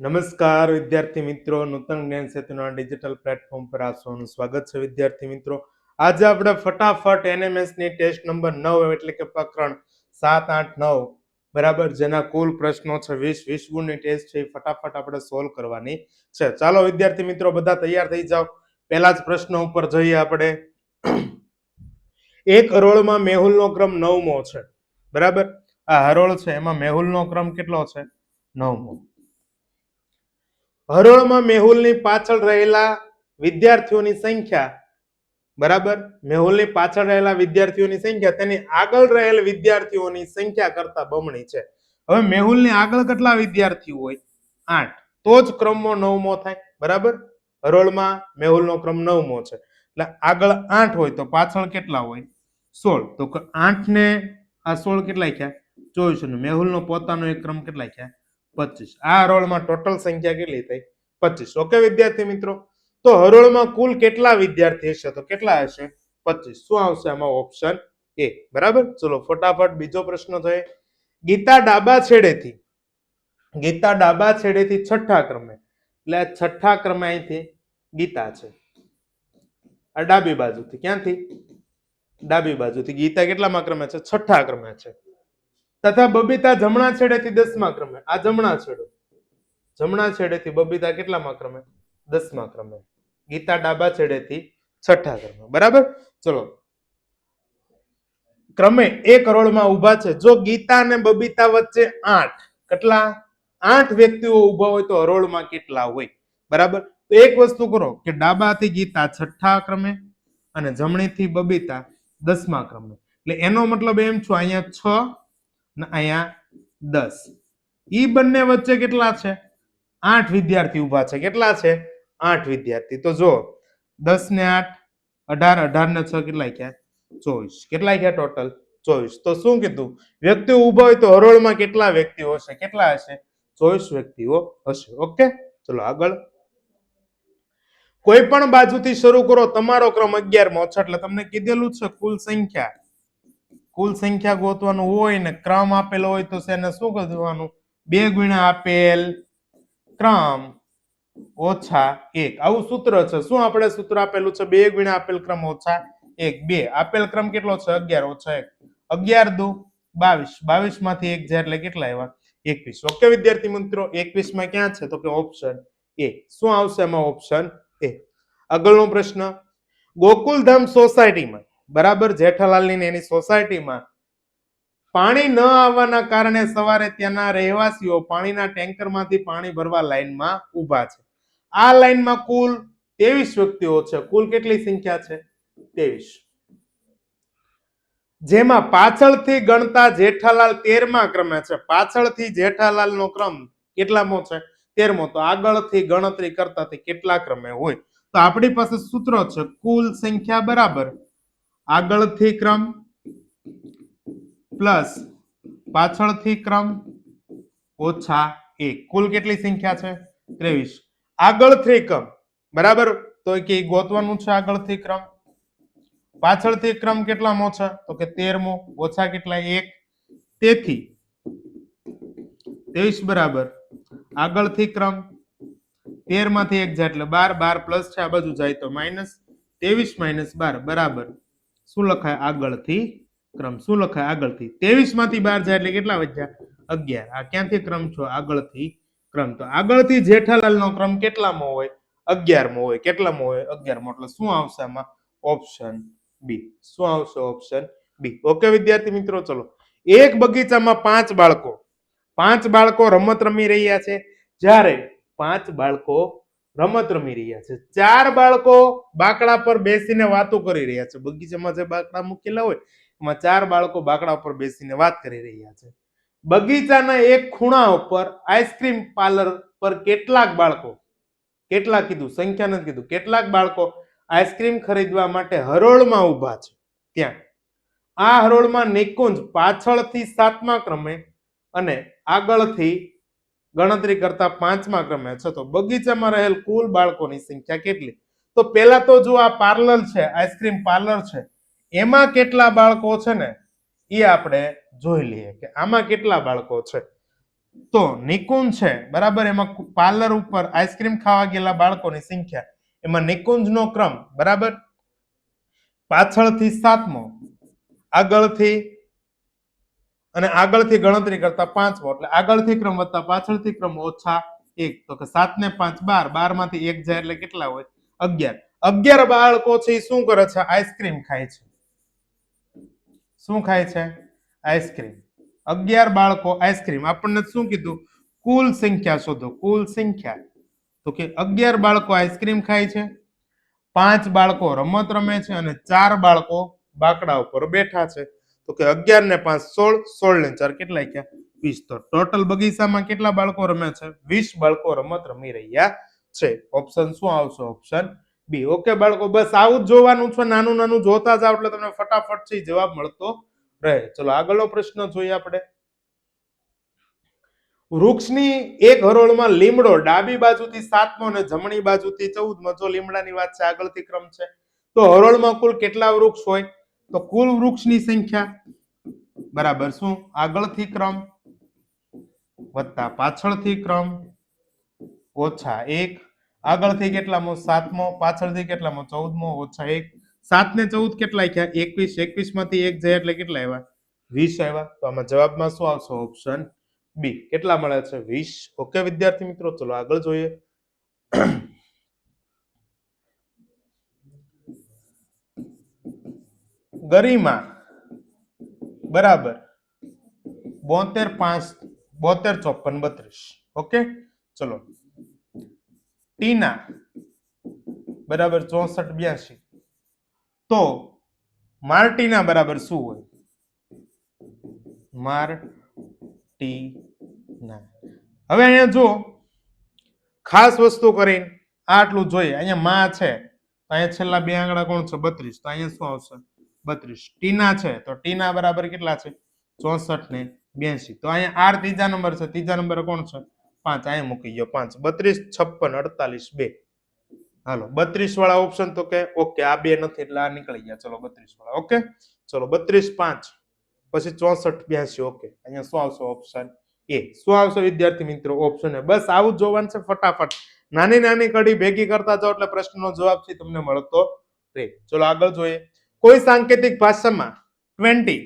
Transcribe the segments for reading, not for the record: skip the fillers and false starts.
નમસ્કાર વિદ્યાર્થી મિત્રો, નૂતન જ્ઞાન સેતુના ડિજિટલ પ્લેટફોર્મ પર આપ સૌનું સ્વાગત છે. વિદ્યાર્થી મિત્રો, આજે આપણે ફટાફટ એનએમએસ ની ટેસ્ટ નંબર 9 એટલે કે પ્રકરણ 7, 8, 9 બરાબર, જેના કુલ પ્રશ્નો છે 20 ગુણની ટેસ્ટ છે, ફટાફટ આપણે સોલ્વ કરવાની છે. ચાલો વિદ્યાર્થી મિત્રો, બધા તૈયાર થઈ જાઓ. પહેલા જ પ્રશ્ન ઉપર જઈએ આપણે. એક હરોળમાં મેહુલનો ક્રમ 9મો છે. બરાબર, આ હરોળ છે એમાં મેહુલનો ક્રમ કેટલો છે? 9મો. હરોળમાં મેહુલની પાછળ રહેલા વિદ્યાર્થીઓની સંખ્યા, બરાબર, મેહુલની પાછળ રહેલા વિદ્યાર્થીઓની સંખ્યા તેની આગળ રહેલ વિદ્યાર્થીઓની સંખ્યા કરતા બમણી છે. હવે મેહુલની આગળ કેટલા વિદ્યાર્થીઓ હોય? 8. તો જ ક્રમમાં 9મો થાય. બરાબર, હરોળમાં મેહુલનો ક્રમ 9મો છે એટલે આગળ 8 હોય તો પાછળ કેટલા હોય? 16. તો 8 ને આ 16 કેટલા થયા? 24. મેહુલનો પોતાનો એક ક્રમ કેટલા થયા? 25. આ હરોળમાં ટોટલ સંખ્યા કેટલી થઈ? 25. ઓકે વિદ્યાર્થી મિત્રો, તો હરોળમાં કુલ કેટલા વિદ્યાર્થી હશે? તો કેટલા હશે? 25. શું આવશે આમાં? Option A. બરાબર, ચલો ફટાફટ બીજો પ્રશ્ન જોઈએ. ગીતા ડાબા છેડેથી છઠ્ઠા ક્રમે, એટલે છઠ્ઠા ક્રમે અહીંથી ગીતા છે, આ ડાબી બાજુથી. ક્યાંથી? ડાબી બાજુથી. ગીતા કેટલામાં ક્રમે છે? છઠ્ઠા ક્રમે છે. તથા બબીતા જમણા છેડેથી 10મા ક્રમે. આ જમણા છેડેથી બબીતા કેટલામાં ક્રમે? 10મા ક્રમે. ગીતા ડાબા છેડેથી છઠ્ઠા ક્રમે. બરાબર, ચલો. ક્રમે એક હરોળમાં ઉભા છે. જો ગીતા અને બબીતા વચ્ચે 8, કેટલા? 8 વ્યક્તિઓ ઉભા હોય તો હરોળમાં કેટલા હોય? બરાબર, તો એક વસ્તુ કરો કે ડાબાથી ગીતા છઠ્ઠા ક્રમે અને જમણીથી બબીતા 10મા ક્રમે. એટલે એનો મતલબ એમ છું, અહીંયા 6 ને અહીંયા 10. ઈ બંને વચ્ચે કેટલા છે? 8 વિદ્યાર્થી ઉભા છે. કેટલા છે? 8 વિદ્યાર્થી. તો જો 10 ને 8 18, 18 ને 6 કેટલા થયા? 24. કેટલા થયા ટોટલ? 24. તો શું કીધું? વ્યક્તિઓ ઉભા હોય તો હરોળમાં કેટલા વ્યક્તિઓ હશે? કેટલા હશે? 24 વ્યક્તિઓ હશે. ઓકે, ચલો આગળ. કોઈ પણ બાજુથી શરૂ કરો. તમારો ક્રમ 11મો છે એટલે તમને કીધેલું છે કુલ સંખ્યા ગોતવાનું હોય ને ક્રમ આપેલો હોય તો એને શું કરવાનું? 2 ગુણ્યા આપેલ ક્રમ ઓછા 1. આવું સૂત્ર છે. શું આપણે સૂત્ર આપેલું છે? 2 ગુણ્યા આપેલ ક્રમ ઓછા 1. 2 આપેલ ક્રમ કેટલો છે? 11 ઓછા 1. 11 દુ 22. 22 માંથી 1 જાય એટલે કેટલા આવ્યા? 21. ઓકે વિદ્યાર્થી મિત્રો, 21 માં ક્યાં છે? તો કે ઓપ્શન એ. શું આવશે એમાં? Option A. આગળનો પ્રશ્ન. ગોકુલધામ સોસાયટીમાં, બરાબર, જેઠાલાલની એની સોસાયટીમાં પાણી ન આવવાના કારણે સવારે ત્યાંના રહેવાસીઓ પાણીના ટેન્કરમાંથી પાણી ભરવા લાઈનમાં ઊભા છે. આ લાઈનમાં કુલ 23 વ્યક્તિઓ છે. કુલ કેટલી સંખ્યા છે? 23. જેમાં પાછળથી ગણતા જેઠાલાલ 13મા ક્રમે છે. પાછળથી જેઠાલાલનો ક્રમ કેટલામો છે? 13મો. તો આગળથી ગણતરી કરતા કેટલા ક્રમે હોય? તો આપણી પાસે સૂત્ર છે કુલ સંખ્યા બરાબર આગળથી ક્રમ પ્લસ પાછળથી ક્રમ ઓછા 1. કુલ કેટલી સંખ્યા છે? 23. આગળથી ક્રમ, બરાબર, તો કે ગોતવાનું છે આગળથી ક્રમ. પાછળથી ક્રમ કેટલામો છે? તો કે 13મો. ઓછા કેટલા? 1. તેથી 23 બરાબર આગળથી ક્રમ 13 માંથી 1 જાય એટલે 12. 12 પ્લસ છે, આ બાજુ જાય તો માઇનસ. 23 માઇનસ 12 બરાબર શું લખાય? આગળથી ક્રમ. શું લખાય? આગળથી. 23 માંથી 12 જાય એટલે કેટલા વધ્યા? 11. આ ક્યાંથી ક્રમ છો? આગળથી ક્રમ. તો આગળથી જેઠાલાલનો ક્રમ કેટલામો હોય? 11મો હોય. કેટલામો હોય? 11મો. એટલે શું આવશે આમાં? Option B. શું આવશે? ઓપ્શન બી. ઓકે વિદ્યાર્થી મિત્રો, ચલો. એક બગીચામાં 5 બાળકો રમત રમી રહ્યા છે. જ્યારે 5 બાળકો રમત રમી રહ્યા છે. 4 બાળકો બાકડા પર બેસીને વાતો કરી રહ્યા છે. બગીચામાં જે બાકડા મૂકેલા હોય એમાં 4 બાળકો બાકડા પર બેસીને વાત કરી રહ્યા છે. બગીચાના એક ખૂણા ઉપર આઈસ્ક્રીમ પાર્લર પર કેટલાક બાળકો, કેટલા કીધું? સંખ્યા નથી કીધું. કેટલાક બાળકો આઈસ્ક્રીમ ખરીદવા માટે હરોળમાં ઊભા છે. ત્યાં આ હરોળમાં નિકુંજ પાછળથી 7મા ક્રમે અને આગળથી ગણતરી કરતા 5મા ક્રમે છે. તો બગીચામાં રહેલ કુલ બાળકોની સંખ્યા કેટલી? તો પહેલા તો જો આ પાર્લર છે, આઈસ્ક્રીમ પાર્લર છે, એમાં કેટલા બાળકો છે ને એ આપણે જોઈ લઈએ કે આમાં કેટલા બાળકો છે. તો નિકુંજ છે બરાબર, એમાં પાર્લર ઉપર આઈસ્ક્રીમ ખાવા ગયેલા બાળકોની સંખ્યા, એમાં નિકુંજનો ક્રમ બરાબર પાછળથી 7મો, આગળથી અને આગળથી ગણતરી કરતા 5મો, એટલે આગળથી ક્રમ વધતા પાછળથી ક્રમ ઓછા 1, તો કે 7 ને 5 12, 12 માંથી 1 જાય એટલે કેટલા હોય? 11. 11 બાળકો છે એ શું કરે છે? આઈસ્ક્રીમ ખાય છે. શું ખાય છે? આઈસ્ક્રીમ. 11 બાળકો આઈસ્ક્રીમ. આપણને શું કીધું? કુલ સંખ્યા શોધો. કુલ સંખ્યા, તો કે 11 બાળકો આઈસ્ક્રીમ ખાય છે, 5 બાળકો રમત રમે છે અને 4 બાળકો બાકડા ઉપર બેઠા છે. તો કે 11 ને 5 16, 16 ને 4 કેટલા થયા? 20. તો ટોટલ બગીચામાં કેટલા બાળકો રમે છે? 20 બાળકો રમત રમી રહ્યા છે. ઓપ્શન શું આવશે? ઓપ્શન બી. ઓકે બાળકો, બસ આવું જ જોવાનું છે, નાનું નાનું જોતા જાવ એટલે તમને ફટાફટ થી જવાબ મળતો રહે. ચલો આગળનો પ્રશ્ન જોઈએ આપણે. વૃક્ષની એક હરોળમાં લીમડો ડાબી બાજુથી 7મો અને જમણી બાજુથી 14મો, જો લીમડાની વાત છે, આગળથી ક્રમ છે, તો હરોળમાં કુલ કેટલા વૃક્ષ હોય? તો કુલ વૃક્ષની સંખ્યા બરાબર શું? આગળથી ક્રમ વત્તા પાછળથી ક્રમ ઓછા 1, આગળથી કેટલામો? 7મો, પાછળથી કેટલામો? 14મો, ઓછા 1. 7 ને 14 કેટલા થયા? 21. 21 માંથી 1 જાય એટલે કેટલા આવ્યા? 20 આવ્યા. તો આમાં જવાબમાં શું આવશે? Option B. કેટલા મળે છે? 20. ઓકે વિદ્યાર્થી મિત્રો, ચલો આગળ જોઈએ. ગરિમા બરાબર 72 5 72 54 32. ઓકે ચલો. ટીના બરાબર 64 82. તો માર્ટીના બરાબર શું હોય? માર્ટીના. હવે અહીંયા જો ખાસ વસ્તુ કરીને આટલું જોઈએ. અહીંયા માં છે, અહીંયા છેલ્લા બે આંકડા કોણ છે? 32. તો અહીંયા શું આવશે? 32. ટીના છે, તો ટીના બરાબર કેટલા છે? 64 ને 82. તો અહીંયા આર ત્રીજા નંબર છે, ત્રીજા નંબર કોણ છે? 5. અહીંયા મૂકી ગયો 5. 32 56 48 2. હાલો 32 વાળા ઓપ્શન તો કે ઓકે, આ બે નથી એટલે આ નીકળી ગયા. ચલો 32 વાળા. ઓકે ચલો 32 5 પછી 64 82. ઓકે અહીંયા શું આવશે? Option A. શું આવશે વિદ્યાર્થી મિત્રો? Option A. બસ આવું જોવાનું છે, ફટાફટ નાની નાની કડી ભેગી કરતા જાઓ એટલે પ્રશ્નનો જવાબ છે તમને મળતો રહે. ચલો આગળ જોઈએ. કોઈ સાંકેતિક ભાષામાં 20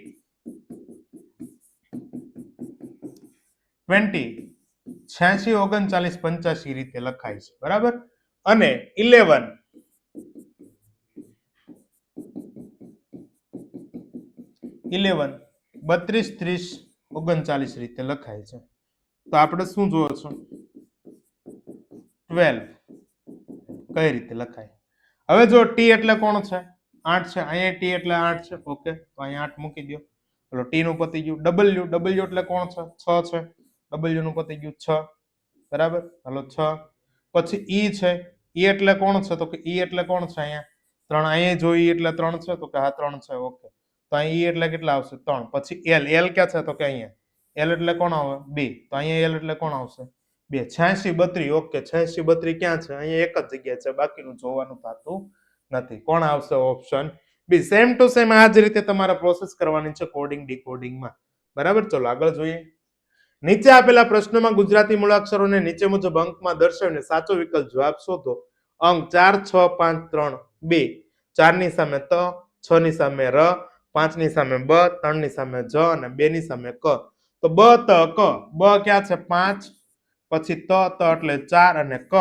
86 39 85 રીતે લખાય છે બરાબર, અને 11 32 30 39 રીતે લખાય છે. તો આપણે શું જોવો છો? 12 કઈ રીતે લખાય? હવે જો ટી એટલે કોણ છે? 8 છે. અહીંયા ટી એટલે 8 છે. ઓકે તો અહીંયા 8 મૂકી દો. ચલો ટી નું પતી ગયું. ડબલ્યુ, ડબલ્યુ એટલે કોણ છે? 6 છે. ડબલ્યુ નું પતી ગયું 6 બરાબર. હાલો 6. પછી ઈ છે. ઈ એટલે કોણ છે? તો કે ઈ એટલે કોણ છે? અહીંયા 3. અહીંયા જો ઈ એટલે 3 છે, તો કે હા 3 છે. ઓકે તો અહીં ઈ એટલે કેટલા આવશે? 3. પછી એલ, એલ ક્યાં છે? તો કે અહીંયા એલ એટલે કોણ આવે? 2. તો અહીંયા એલ એટલે કોણ આવશે? 2. 86 32. ઓકે 86 32 ક્યાં છે? અહીંયા એક જ જગ્યા છે, બાકીનું જોવાનું થતું નથી. કોણ આવશે? Option B. Same to same આ જ રીતે તમારે પ્રોસેસ કરવાની છે કોડિંગ ડીકોડિંગમાં બરાબર. ચલો આગળ જોઈએ. નીચે આપેલા પ્રશ્નોમાં ગુજરાતી મૂળાક્ષરોને નીચે મુજબ અંકમાં દર્શાવીને સાચો વિકલ્પ જવાબ શોધો. અંક 4 6 5 3 2. 4 ની સામે ત, 6 ની સામે ર, 5 ની સામે બ, 3 ની સામે જ અને 2 ની સામે ક. તો બ ત ક. બ ક્યાં છે? 5. પછી ત, ત એટલે 4 અને ક,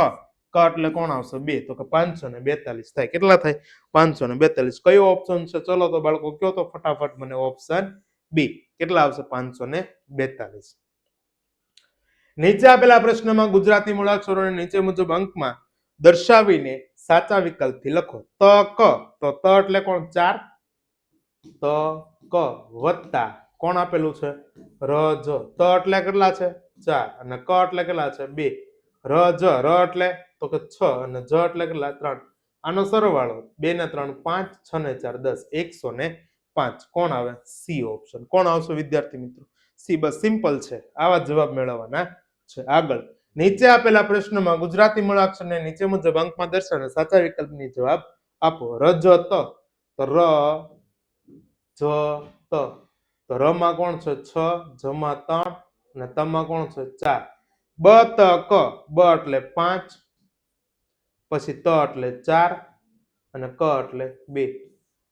ક એટલે કોણ આવશે? 2. તો કે 542 થાય. કેટલા થાય? 542. કયો ઓપ્શન છે? ચલો તો બાળકો કયો તો ફટાફટ મને. Option B. કેટલા આવશે? 542. નીચે આપેલા પ્રશ્નમાં ગુજરાતી મૂળાક્ષરોને નીચે મુજબ અંકમાં દર્શાવીને સાચા વિકલ્પથી લખો. ત ક. તો ત એટલે કોણ? 4. ત ક વત્તા કોણ આપેલું છે? ર જ. ત એટલે કેટલા છે? 4 અને ક એટલે કેટલા છે? 2. ર જ. ર એટલે તો કે 6 અને જ એટલે કેટલા? 3. આનો સરવાળો 2 ને 3 5, 6 ને 4 10, 105. કોણ આવે? C option. કોણ આવશે વિદ્યાર્થી મિત્રો? સી. બસ સિમ્પલ છે, આવા જવાબ મેળવવાના છે. આગળ નીચે આપેલા પ્રશ્નમાં ગુજરાતી મૂળાક્ષરને નીચે મુજબ અંકમાં દર્શાવીને સાચા વિકલ્પની જવાબ આપો. રજ ત. તો ર જ ત. તો ર માં કોણ છે? 6, જ માં 3, અને તમાં કોણ છે 4 બ ત ક બ એટલે 5 પછી ત એટલે 4 અને ક એટલે 2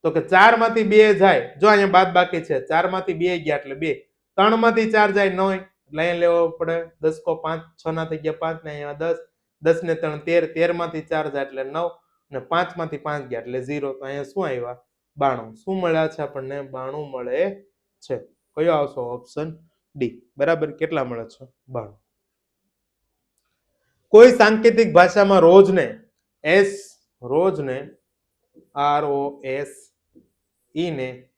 તો કે 4 માંથી 2 જાય જો અહીંયા બાદ બાકી છે 4 માંથી 2 ગયા એટલે 2 3 માંથી 4 જાય 9 એટલે અહીંયા લેવો પડે 10 કો 5 6 ના થઈ ગયા 5 ને અહીંયા 10 10 ને 3 13 13 માંથી 4 જાય એટલે 9 અને 5 માંથી 5 ગયા એટલે 0 તો અહીંયા શું આવ્યા 92 શું મળ્યા છે આપણને 92 મળે છે કયો આવશે ઓપ્શન ડી બરાબર કેટલા મળે છે 92 કોઈ સાંકેતિક ભાષામાં રોજને ROS E ને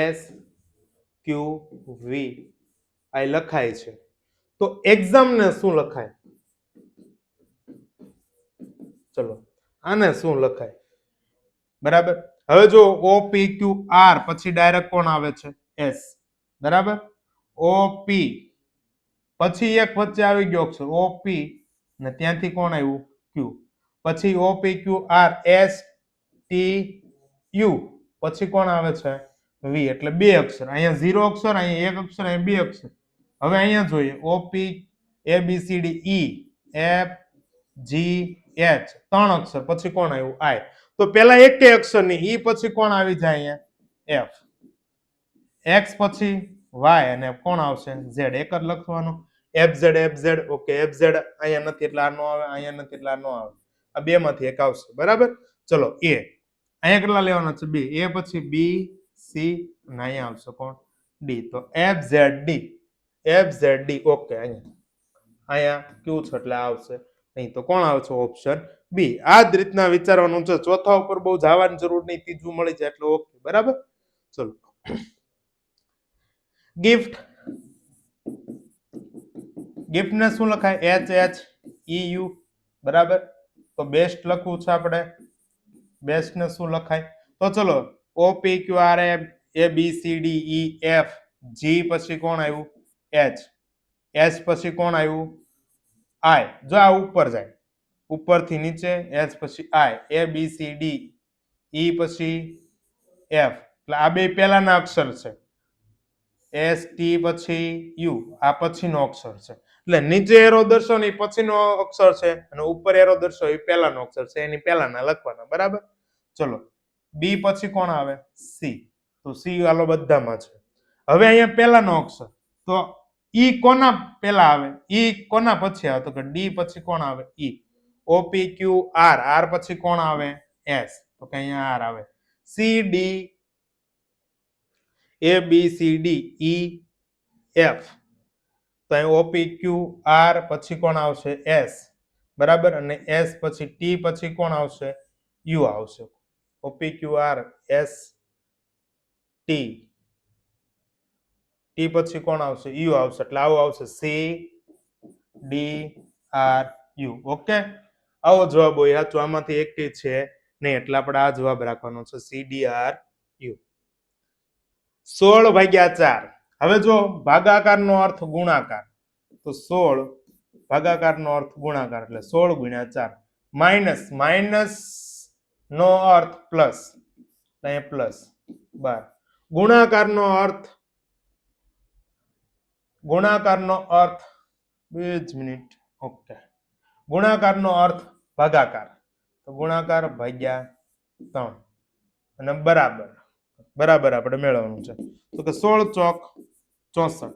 SQV આ લખાય છે તો એક્ઝામ ને શું લખાય ચલો આને શું લખાય બરાબર હવે જો OPQR પછી ડાયરેક્ટ કોણ આવે છે S બરાબર OP પછી એક વચ્ચે આવી ગયો અક્ષર OP ને ત્યાંથી કોણ આવ્યું Q પછી OPQR STU પછી કોણ આવે છે V એટલે બે અક્ષર અહીંયા 0 અક્ષર અહીંયા એક અક્ષર અહીંયા બે અક્ષર હવે અહીંયા જોઈએ OP ABCD E F G H ત્રણ અક્ષર પછી કોણ આવ્યું I તો પેલા એક અક્ષર ની E પછી કોણ આવી જાય અહીંયા F X પછી Y અને કોણ આવશે Z એક જ લખવાનું FZ ઓકે FZ અહીંયા નથી એટલે આ નો આવે અહીંયા નથી એટલે આ નો આવે આ બે માંથી એક આવશે બરાબર ચલો A અહીંયા કેટલા લેવાના છે 2 A પછી B C અને અહીંયા આવશે કોણ D તો FZD ઓકે અહીંયા Q છે એટલે આવશે નહીં તો કોણ આવશે ઓપ્શન બી આ જ રીતના વિચારવાનું છે ચોથા ઉપર બહુ જવાની જરૂર નહીં ત્રીજું મળી જાય એટલે ઓકે બરાબર ચલો ગિફ્ટ ને શું લખાય HHEU બરાબર તો બેસ્ટ લખવું છે આપણે બેસ્ટ ને શું લખાય તો ચલો OPQR ABCDEF G પછી કોણ આવ્યું H પછી કોણ આવ્યું I જો આ ઉપર જાય ઉપરથી નીચે H પછી I ABCD E પછી F એટલે આ બે પહેલાના અક્ષર છે S T પછી U આ પછીનો અક્ષર છે એટલે નીચે એરો દર્શો ને પછીનો અક્ષર છે અને ઉપર એરો દર્શો એ પહેલાનો અક્ષર છે એની પહેલાના લખવાના બરાબર ચલો B પછી કોણ આવે C તો C આલો બધામાં છે હવે અહીંયા પહેલાનો અક્ષર તો E કોના પહેલા આવે E કોના પછી આવે તો કે D પછી કોણ આવે E OPQR R પછી કોણ આવે S તો કે અહીંયા R આવે C D ABCD EF તો અહીં OPQR પછી કોણ આવશે S બરાબર અને S પછી T પછી કોણ આવશે U આવશે OPQR S T પછી કોણ આવશે U આવશે એટલે આવું આવશે C D R U okay આવો જવાબ હોય સાચું આમાંથી એક છે નહીં એટલે આપણે આ જવાબ રાખવાનો છે C D R U 16/4 હવે જો ભાગાકારનો અર્થ ગુણાકાર તો 16 ભાગાકારનો અર્થ ગુણાકાર એટલે 16 × 4 માઇનસ નો અર્થ પ્લસ અહીંયા પ્લસ 12 ગુણાકારનો અર્થ 2 મિનિટ ઓકે ગુણાકારનો અર્થ ભાગાકાર તો ગુણાકાર ભાગ્યા 3 અને બરાબર આપણે મેળવવાનું છે તો કે 16 ચોક 64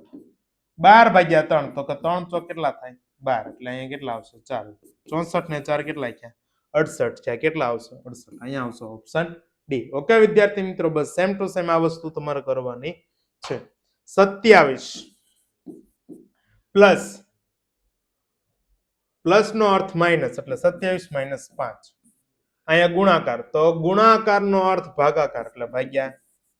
12/3 તો કે 3 ચોક કેટલા થાય 12 એટલે અહીંયા કેટલા આવશે 4 64 ને 4 કેટલા થયા 68 થયા કેટલા આવશે 68 અહીંયા આવશે ઓપ્શન ડી ઓકે વિદ્યાર્થી મિત્રો બસ સેમ ટુ સેમ આ વસ્તુ તમારે કરવાની છે 27 પ્લસ નો અર્થ માઇનસ એટલે 27 - 5 અહીંયા ગુણાકાર તો ગુણાકારનો અર્થ ભાગાકાર એટલે ભાગ્યા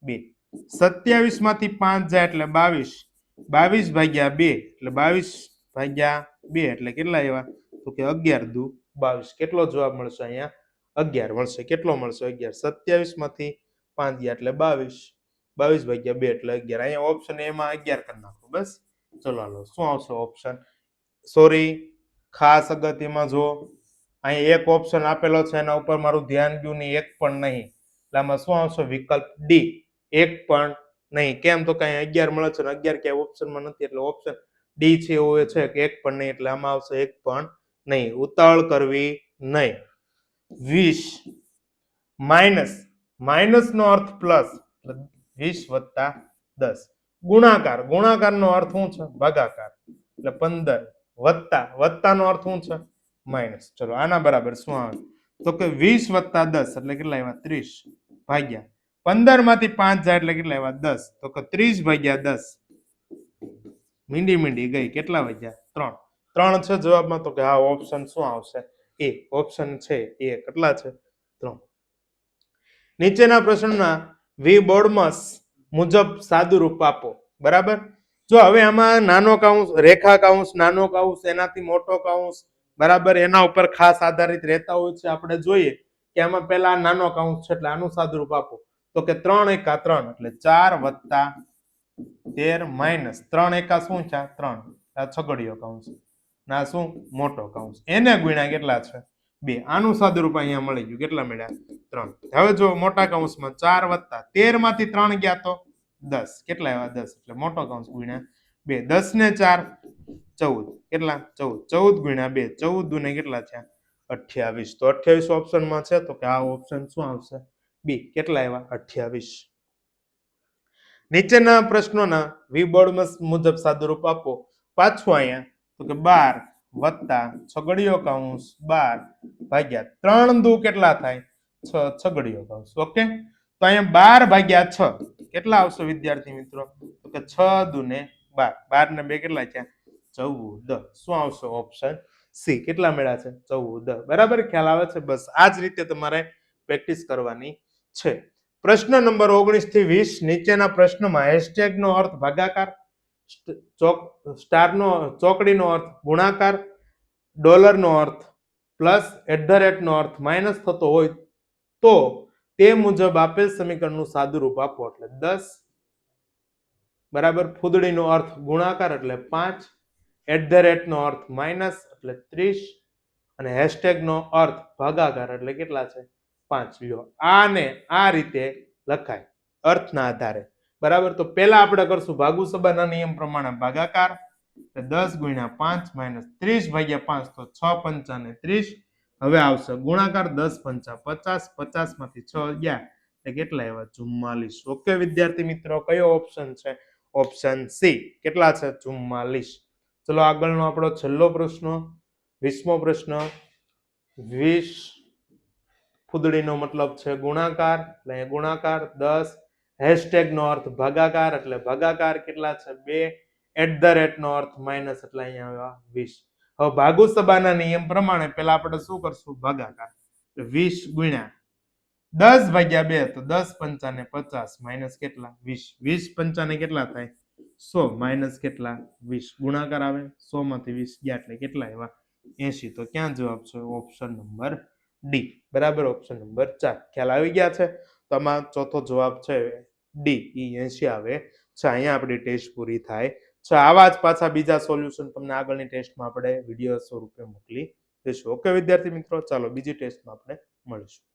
2 27 માંથી 5 જાય એટલે 22 22/2 એટલે 22/2 એટલે કેટલા આવ્યા તો કે 11 દુ 22 કેટલો જવાબ મળશે અહીંયા 11 મળશે કેટલો મળશે 11 27 માંથી 5 ગયા એટલે 22 22/2 એટલે 11 અહીંયા ઓપ્શન એ માં 11 કરી નાખો બસ ચલો હાલો શું આવશે ઓપ્શન સોરી ખાસ અગત્યમાં જો અહીં એક ઓપ્શન આપેલો છે એના ઉપર મારું ધ્યાન ગયું નહીં એક પણ નહીં એટલે આમાં શું આવશે વિકલ્પ ડી એક પણ નહીં કેમ તો કઈ 11 મળે છે 11 ક્યાંય ઓપ્શનમાં નથી એટલે ઓપ્શન ડી છે એવું છે કે એક પણ નહીં, એટલે આમાં આવશે એક પણ નહીં. ઉતાવળ કરવી નહીં. 20 માઇનસ, માઇનસ નો અર્થ પ્લસ, 20 વત્તા 10. ગુણાકાર, ગુણાકાર નો અર્થ શું છે? ભાગાકાર, એટલે 15 વત્તા, વત્તા નો અર્થ શું છે? માઇનસ. ચલો આના બરાબર શું આવે? તો કે 20 વત્તા 10 એટલે કેટલા આવ્યા? 30 ભાગ્યા 15 માંથી 5 જાય એટલે કેટલા આવ્યા? 10. તો કે 30 ભાગ્યા 10. મીંડી મીંડી ગઈ, કેટલા વધ્યા? 3. 3 છે જવાબમાં, તો કે હા ઓપ્શન શું આવશે? એ. ઓપ્શન છે એ. કેટલા છે? 3. નીચેના પ્રશ્નના વિબોર્ડમસ મુજબ સાદું રૂપ આપો. બરાબર. જો હવે આમાં નાનો કૌંસ, રેખા કૌંસ, નાનો કૌંસ, એનાથી મોટો કૌંસ, બરાબર, એના ઉપર ખાસ આધારિત રહેતા હોય છે. આપણે જોઈએ કે આમાં પેલા નાનો કૌંસ છે એટલે આનું સાદુરૂપ આપો. તો કે 3 એકા 3 એટલે 4 વત્તા 13 માઇનસ 3 એકા શું છે? 3. આ છગડીયો કૌંસ, ના શું? મોટો કૌંસ. એને ગુણ્યા કેટલા છે? 2. આનું સાદુરૂપ અહીંયા મળી ગયું. કેટલા મળ્યા? 3. હવે જો મોટા કૌંસમાં 4 વત્તા 13 માંથી 3 ગયા તો 10. કેટલા આવ્યા? 10. એટલે મોટો કૌંસ ગુણ્યા 2. 10 ને 4 14. કેટલા? 14. 14 ગુણ્યા 2. 14 દુને કેટલા થયા? 28. તો 28 ઓપ્શનમાં છે, તો કે આ ઓપ્શન શું આવશે? બી. કેટલા આવ્યા? 28. નીચેના પ્રશ્નોના વિબોર્ડમસ મુજબ સાદુરૂપ આપો. પાછું અહીંયા તો કે 12 વત્તા છગડીયો કૌંસ 12 ભાગ્યા 3 દુ કેટલા થાય? 6 છગડીયો કૌંસ. ઓકે, તો અહીંયા 12 ભાગ્યા 6 કેટલા આવશે વિદ્યાર્થી મિત્રો? તો કે 6 દુને 12. 12 ને 2 કેટલા થયા? 14. શું આવશે? Option C. કેટલા મળ્યા છે? 14. બરાબર, ખ્યાલ આવે છે? બસ આ જ રીતે તમારે પ્રેક્ટિસ કરવાની છે. પ્રશ્ન નંબર 19 થી 20. નીચેના પ્રશ્નમાં હેશટેગ નો અર્થ ભાગાકાર, સ્ટાર નો ચોકડીનો અર્થ ગુણાકાર, ડોલર નો અર્થ પ્લસ, @ નો અર્થ માઇનસ થતો હોય તો તે મુજબ આપેલ સમીકરણનું સાદુરૂપ આપો. એટલે 10, બરાબર, ફૂદડીનો અર્થ ગુણાકાર એટલે 5, @ નો અર્થ માઇનસ એટલે 30 અને હેશટેગ નો અર્થ ભાગાકાર એટલે કેટલા છે? 5. લ્યો, આને આ રીતે લખાય અર્થના આધારે. બરાબર, તો પહેલા આપણે કરશું ભાગુસબાના નિયમ પ્રમાણે ભાગાકાર. 10 ગુણ્યા 5 માઇનસ 30 ભાગ્યા 5 તો 6 પંચા ને 30. હવે આવશે ગુણાકાર. 10 પંચા 50, 50 માંથી 6 ગયા એટલે કેટલા આવ્યા? 44. ઓકે વિદ્યાર્થી મિત્રો, કયો ઓપ્શન છે? Option C. કેટલા છે? 44. ચલો આગળનો આપણો છેલ્લો પ્રશ્ન, 20મો પ્રશ્ન. 20 ફૂદડીનો મતલબ છે ગુણાકાર, એટલે ગુણાકાર. 10 હેશટેગ નો અર્થ ભાગાકાર એટલે ભાગાકાર. કેટલા છે? 2 @ નો અર્થ માઇનસ એટલે અહીંયા આવ્યા 20. હવે ભાગુસબાના નિયમ પ્રમાણે પહેલા આપણે શું કરશું? ભાગાકાર. 20 ગુણ્યા 10 ભાગ્યા 2 તો 10 પંચા ને 50 માઇનસ કેટલા? 20. 20 પંચા ને કેટલા થાય? 100 માઇનસ કેટલા? 20. ગુણાકાર આવે, 100 માંથી 20 ગયા એટલે કેટલા આવ્યા? 80. તો ક્યાં જવાબ છે? Option number D. બરાબર, ઓપ્શન નંબર 4. ખ્યાલ આવી ગયા છે? તો આમાં ચોથો જવાબ છે ડી, 80 આવે છે. અહીંયા આપણી ટેસ્ટ પૂરી થાય છે. આવા જ પાછા બીજા સોલ્યુશન તમને આગળની ટેસ્ટમાં આપણે વિડીયો સ્વરૂપે મોકલી દઈશું. ઓકે વિદ્યાર્થી મિત્રો, ચાલો બીજી ટેસ્ટમાં આપણે મળીશું.